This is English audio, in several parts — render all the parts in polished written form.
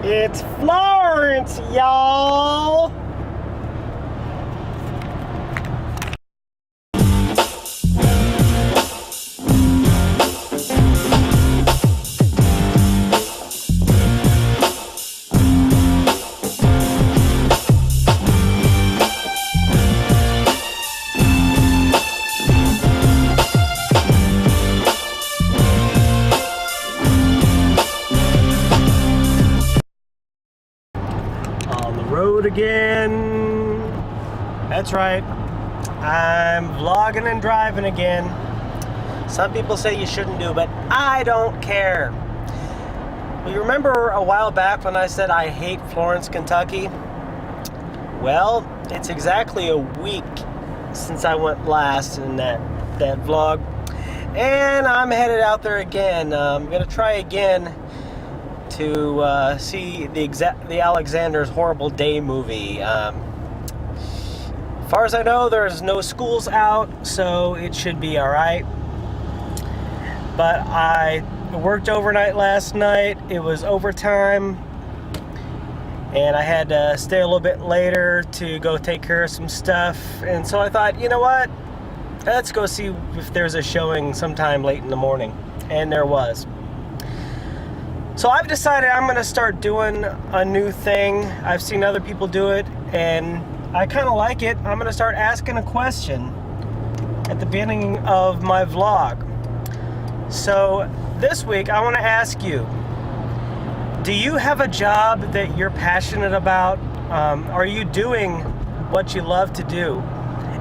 It's Florence, y'all! Road again. That's right. I'm vlogging and driving again. Some people say you shouldn't do, but I don't care. Well, you remember a while back when I said I hate Florence, Kentucky? Well, it's exactly a week since I went last in that vlog, and I'm headed out there again. I'm gonna try again to see the Alexander's Horrible Day movie. As far as I know, there's no schools out, so it should be alright. But I worked overnight last night. It was overtime, and I had to stay a little bit later to go take care of some stuff. And so I thought, you know what? Let's go see if there's a showing sometime late in the morning. And there was. So I've decided I'm going to start doing a new thing. I've seen other people do it, and I kind of like it. I'm going to start asking a question at the beginning of my vlog. So this week I want to ask you, do you have a job that you're passionate about? Are you doing what you love to do?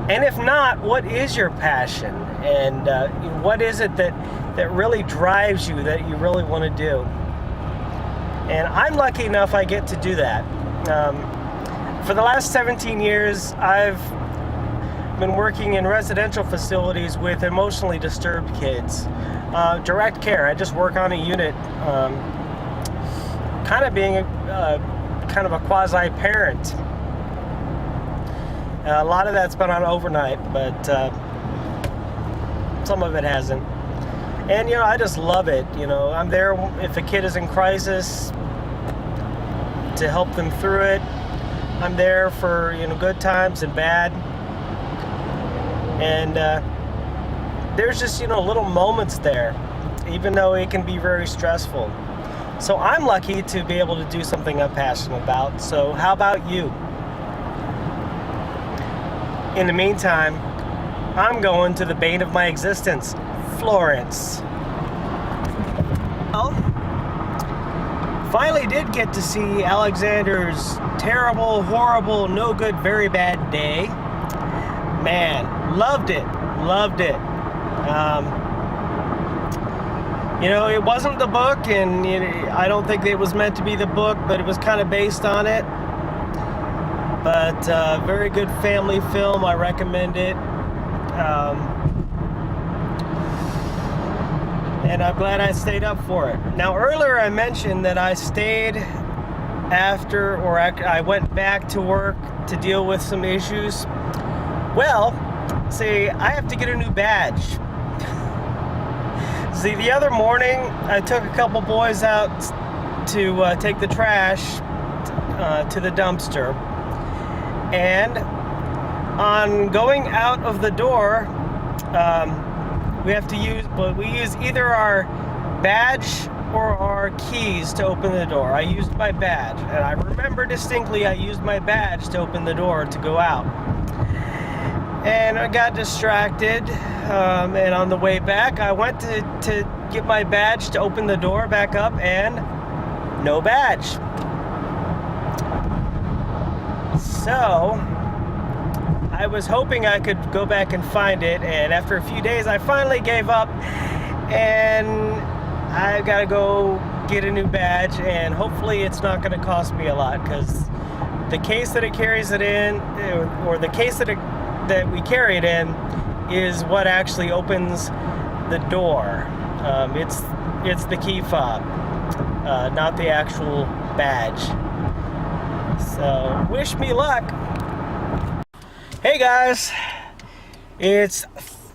And if not, what is your passion? And what is it that really drives you, that you really want to do? And I'm lucky enough I get to do that. For the last 17 years, I've been working in residential facilities with emotionally disturbed kids. Direct care. I just work on a unit, kind of being kind of a quasi-parent. A lot of that's been on overnight, but some of it hasn't. And, you know, I just love it. You know, I'm there if a kid is in crisis to help them through it. I'm there for, you know, good times and bad. And there's just, you know, little moments there, even though it can be very stressful. So I'm lucky to be able to do something I'm passionate about. So how about you? In the meantime, I'm going to the bane of my existence, Florence. Well, finally did get to see Alexander's terrible, horrible, no good, very bad day. Man, loved it. You know, it wasn't the book, and you know, I don't think it was meant to be the book, but it was kind of based on it. But very good family film. I recommend it. And I'm glad I stayed up for it. Now, earlier I mentioned that I stayed after, or I went back to work to deal with some issues. Well, see, I have to get a new badge. See, the other morning, I took a couple boys out to take the trash to the dumpster. And on going out of the door, we use either our badge or our keys to open the door. I used my badge, and I remember distinctly I used my badge to open the door to go out. And I got distracted, and on the way back, I went to get my badge to open the door back up, and no badge. So I was hoping I could go back and find it, and after a few days I finally gave up, and I gotta go get a new badge, and hopefully it's not gonna cost me a lot, because the case that it carries it in, or the case that we carry it in, is what actually opens the door. It's the key fob, not the actual badge. So wish me luck. Hey guys, it's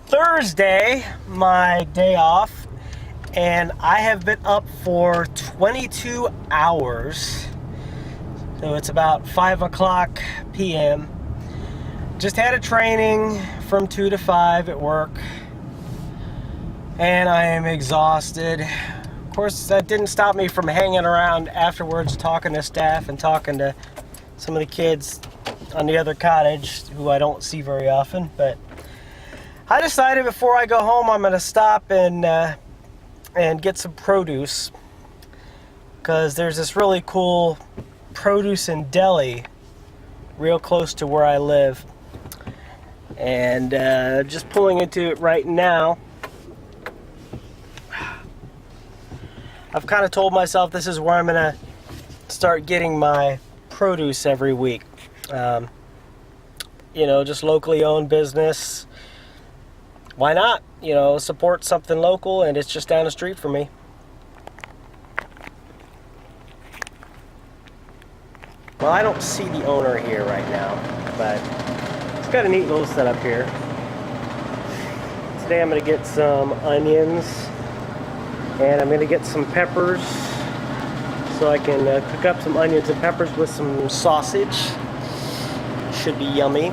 Thursday, my day off, and I have been up for 22 hours So it's about 5 o'clock p.m. Just had a training from 2 to 5 at work, and I am exhausted. Of course, that didn't stop me from hanging around afterwards, talking to staff and talking to some of the kids on the other cottage who I don't see very often. But I decided before I go home I'm going to stop and get some produce, because there's this really cool Produce-Deli real close to where I live, and just pulling into it right now. I've kind of told myself this is where I'm going to start getting my produce every week. You know, just locally owned business. Why not? You know, support something local, and it's just down the street from me. Well, I don't see the owner here right now, but it's got a neat little setup here. Today I'm going to get some onions, and I'm going to get some peppers so I can cook up some onions and peppers with some sausage. Should be yummy.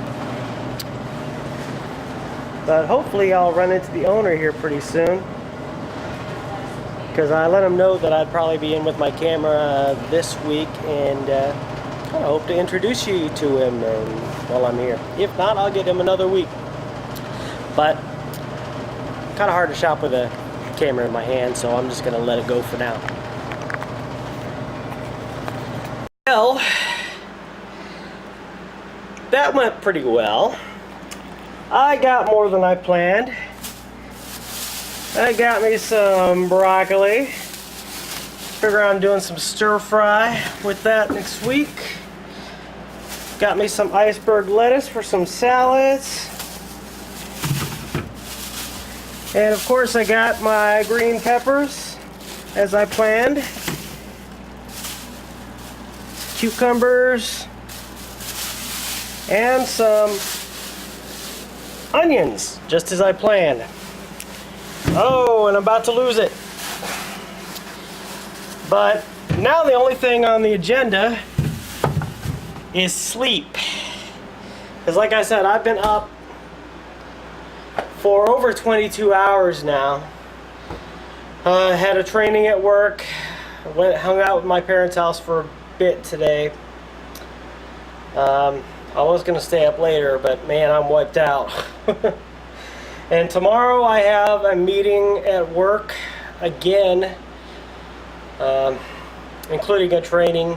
But hopefully I'll run into the owner here pretty soon, because I let him know that I'd probably be in with my camera this week, and I hope to introduce you to him while I'm here. If not, I'll get him another week. But kind of hard to shop with a camera in my hand, so I'm just going to let it go for now. Well, that went pretty well. I got more than I planned. I got me some broccoli. Figure I'm doing some stir fry with that next week. Got me some iceberg lettuce for some salads. And of course I got my green peppers as I planned. Cucumbers. And some onions, just as I planned. Oh, and I'm about to lose it. But now the only thing on the agenda is sleep. Because like I said, I've been up for over 22 hours now. Had a training at work. Hung out with my parents' house for a bit today. I was going to stay up later, but man, I'm wiped out. And tomorrow I have a meeting at work again, including a training.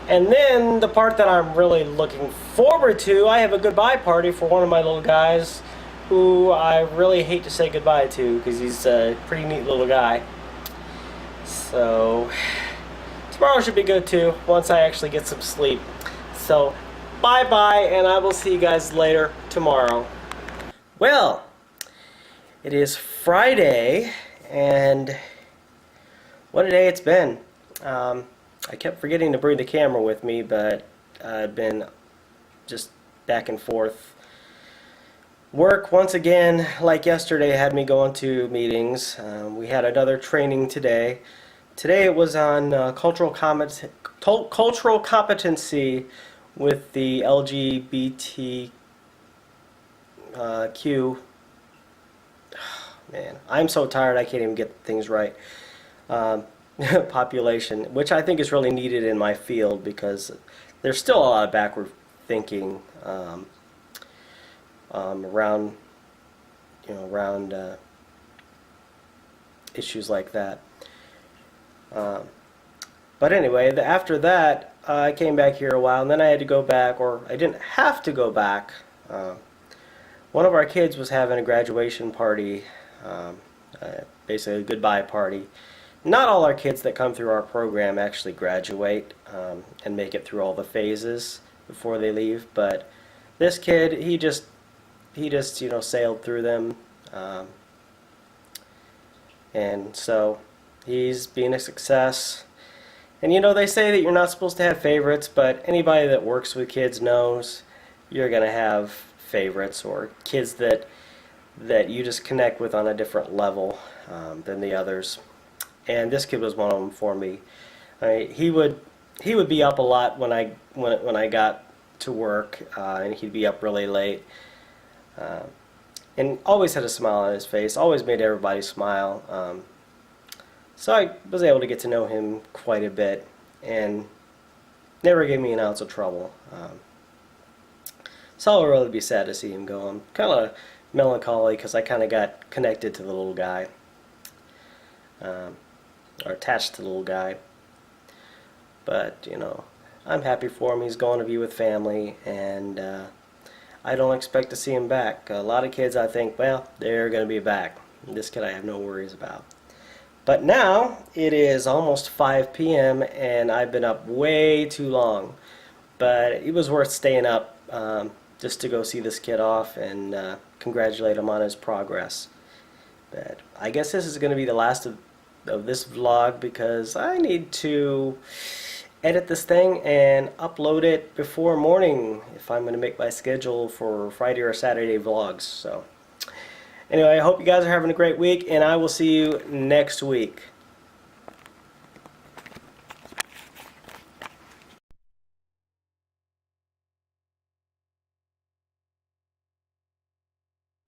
And then the part that I'm really looking forward to, I have a goodbye party for one of my little guys who I really hate to say goodbye to, because he's a pretty neat little guy. So tomorrow should be good too, once I actually get some sleep. So bye-bye, and I will see you guys later tomorrow. Well, it is Friday, and what a day it's been. I kept forgetting to bring the camera with me, but I've been just back and forth. Work, once again, like yesterday, had me going to meetings. We had another training today. Today it was on cultural competency with the LGBTQ. Man, I'm so tired I can't even get things right. Population, which I think is really needed in my field, because there's still a lot of backward thinking around issues like that. But anyway, after that, I came back here a while, and then I had to go back, or I didn't have to go back. One of our kids was having a graduation party, basically a goodbye party. Not all our kids that come through our program actually graduate and make it through all the phases before they leave, but this kid, he just sailed through them, and so he's being a success. And they say that you're not supposed to have favorites, but anybody that works with kids knows you're gonna have favorites, or kids that you just connect with on a different level than the others. And this kid was one of them for me. He would he would be up a lot when I got to work, and he'd be up really late. Uh, and always had a smile on his face, always made everybody smile. So I was able to get to know him quite a bit, and never gave me an ounce of trouble. So I'll really be sad to see him go. I'm kind of melancholy because I kind of got connected to the little guy, or attached to the little guy. But, you know, I'm happy for him. He's going to be with family, and I don't expect to see him back. A lot of kids, I think, well, they're going to be back. This kid I have no worries about. But now it is almost 5 p.m. and I've been up way too long. But it was worth staying up just to go see this kid off and congratulate him on his progress. But I guess this is going to be the last of this vlog because I need to edit this thing and upload it before morning if I'm going to make my schedule for Friday or Saturday vlogs. So anyway, I hope you guys are having a great week, and I will see you next week.